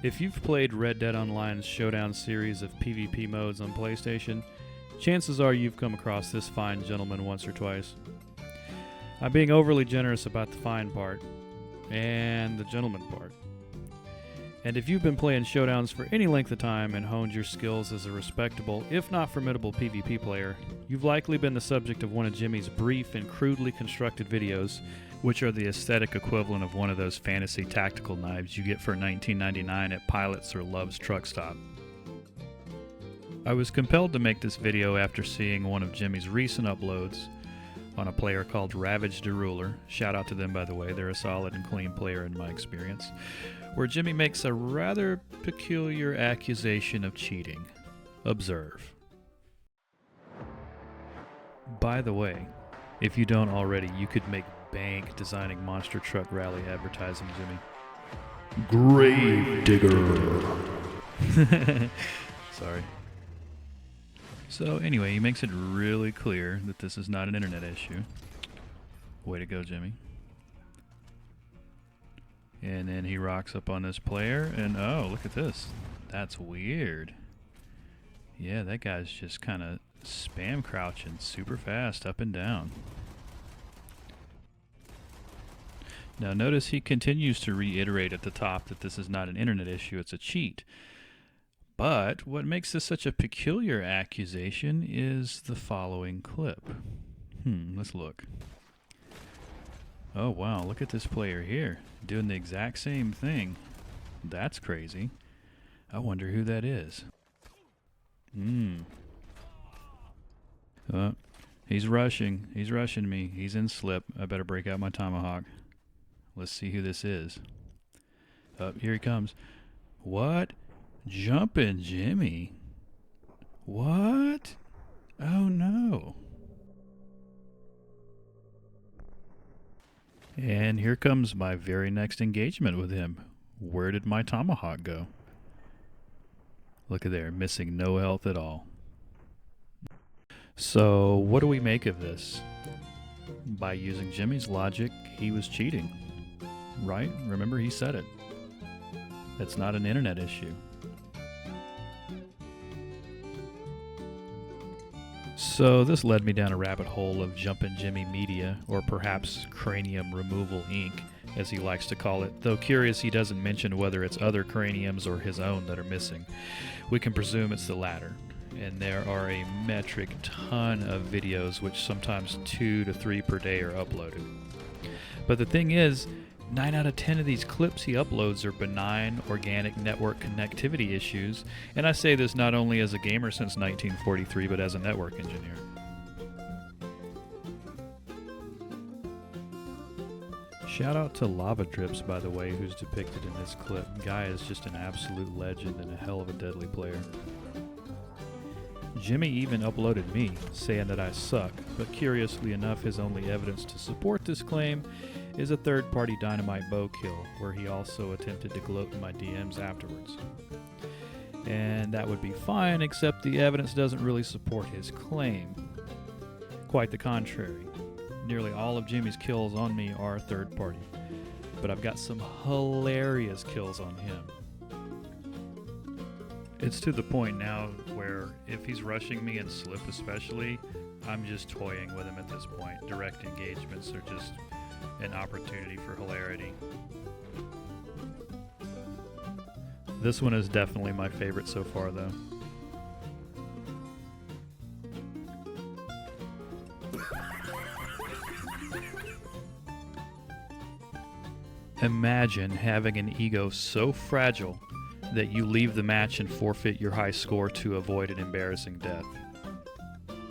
If you've played Red Dead Online's Showdown series of PvP modes on PlayStation, chances are you've come across this fine gentleman once or twice. I'm being overly generous about the fine part, and the gentleman part. And if you've been playing Showdowns for any length of time and honed your skills as a respectable, if not formidable PvP player, you've likely been the subject of one of Jimmy's brief and crudely constructed videos, which are the aesthetic equivalent of one of those fantasy tactical knives you get for $19.99 at Pilot's or Love's truck stop. I was compelled to make this video after seeing one of Jimmy's recent uploads on a player called Ravage the Ruler. Shout out to them, by the way. They're a solid and clean player in my experience. Where Jimmy makes a rather peculiar accusation of cheating. Observe. By the way, if you don't already, you could make bank designing monster truck rally advertising, Jimmy. Grave digger. Sorry. So anyway, he makes it really clear that this is not an internet issue. Way to go, Jimmy. And then he rocks up on this player, and oh, look at this. That's weird. Yeah, that guy's just kind of spam crouching super fast up and down. Now notice he continues to reiterate at the top that this is not an internet issue, it's a cheat. But what makes this such a peculiar accusation is the following clip. Let's look. Oh wow, look at this player here, doing the exact same thing. That's crazy. I wonder who that is. He's rushing me. He's in slip. I better break out my tomahawk. Let's see who this is. Here he comes. What? Jumpin' Jimmy. What? Oh no. And here comes my very next engagement with him. Where did my tomahawk go? Look at there, missing no health at all. So what do we make of this? By using Jimmy's logic, he was cheating. Right? Remember, he said it. It's not an internet issue. So this led me down a rabbit hole of Jumpin' Jimmy Media, or perhaps Cranium Removal Inc., as he likes to call it, though curious he doesn't mention whether it's other craniums or his own that are missing. We can presume it's the latter, and there are a metric ton of videos, which sometimes 2 to 3 per day are uploaded. But the thing is, 9 out of 10 of these clips he uploads are benign, organic network connectivity issues, and I say this not only as a gamer since 1943, but as a network engineer. Shout out to Lava Drips, by the way, who's depicted in this clip. Guy is just an absolute legend and a hell of a deadly player. Jimmy even uploaded me, saying that I suck, but curiously enough, his only evidence to support this claim is a third-party Dynamite bow kill, where he also attempted to gloat in my DMs afterwards. And that would be fine, except the evidence doesn't really support his claim. Quite the contrary. Nearly all of Jimmy's kills on me are third-party, but I've got some hilarious kills on him. It's to the point now where if he's rushing me in slip especially, I'm just toying with him at this point. Direct engagements are just an opportunity for hilarity. This one is definitely my favorite so far, though. Imagine having an ego so fragile that you leave the match and forfeit your high score to avoid an embarrassing death.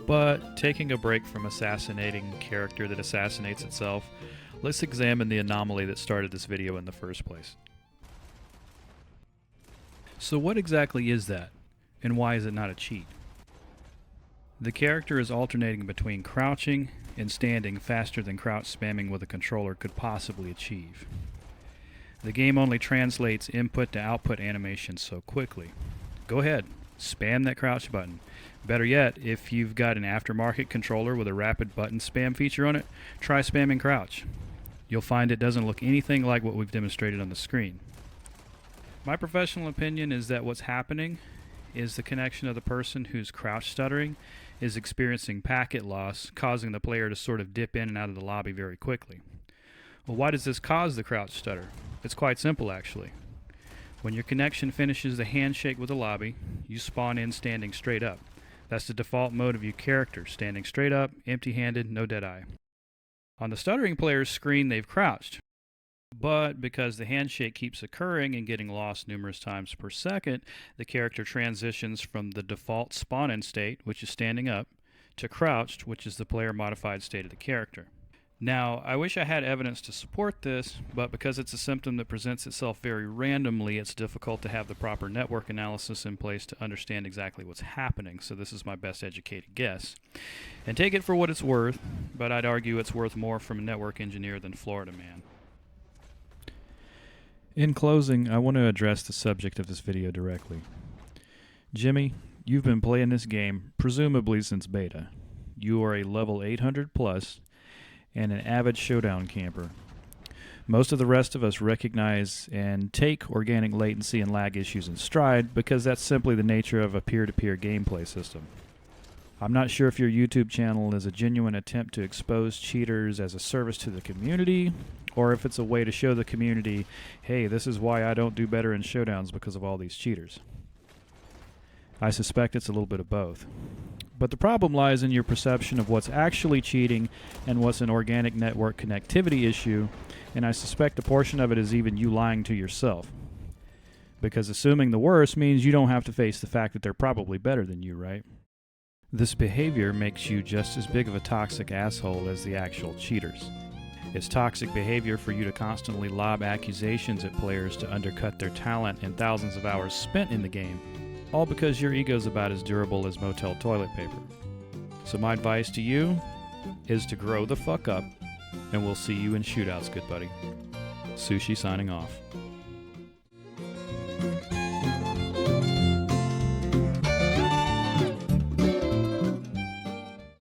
But taking a break from assassinating a character that assassinates itself, let's examine the anomaly that started this video in the first place. So what exactly is that, and why is it not a cheat? The character is alternating between crouching and standing faster than crouch spamming with a controller could possibly achieve. The game only translates input to output animations so quickly. Go ahead, spam that crouch button. Better yet, if you've got an aftermarket controller with a rapid button spam feature on it, try spamming crouch. You'll find it doesn't look anything like what we've demonstrated on the screen. My professional opinion is that what's happening is the connection of the person who's crouch stuttering is experiencing packet loss, causing the player to sort of dip in and out of the lobby very quickly. Well, why does this cause the crouch stutter? It's quite simple, actually. When your connection finishes the handshake with the lobby, you spawn in standing straight up. That's the default mode of your character, standing straight up, empty-handed, no dead eye. On the stuttering player's screen, they've crouched. But because the handshake keeps occurring and getting lost numerous times per second, the character transitions from the default spawn-in state, which is standing up, to crouched, which is the player-modified state of the character. Now, I wish I had evidence to support this, but because it's a symptom that presents itself very randomly, it's difficult to have the proper network analysis in place to understand exactly what's happening, so this is my best educated guess. And take it for what it's worth, but I'd argue it's worth more from a network engineer than Florida Man. In closing, I want to address the subject of this video directly. Jimmy, you've been playing this game presumably since beta. You are a level 800 plus and an avid showdown camper. Most of the rest of us recognize and take organic latency and lag issues in stride because that's simply the nature of a peer-to-peer gameplay system. I'm not sure if your YouTube channel is a genuine attempt to expose cheaters as a service to the community, or if it's a way to show the community, hey, this is why I don't do better in showdowns because of all these cheaters. I suspect it's a little bit of both. But the problem lies in your perception of what's actually cheating and what's an organic network connectivity issue, and I suspect a portion of it is even you lying to yourself. Because assuming the worst means you don't have to face the fact that they're probably better than you, right? This behavior makes you just as big of a toxic asshole as the actual cheaters. It's toxic behavior for you to constantly lob accusations at players to undercut their talent and thousands of hours spent in the game, all because your ego's about as durable as motel toilet paper. So my advice to you is to grow the fuck up, and we'll see you in shootouts, good buddy. Sushi signing off.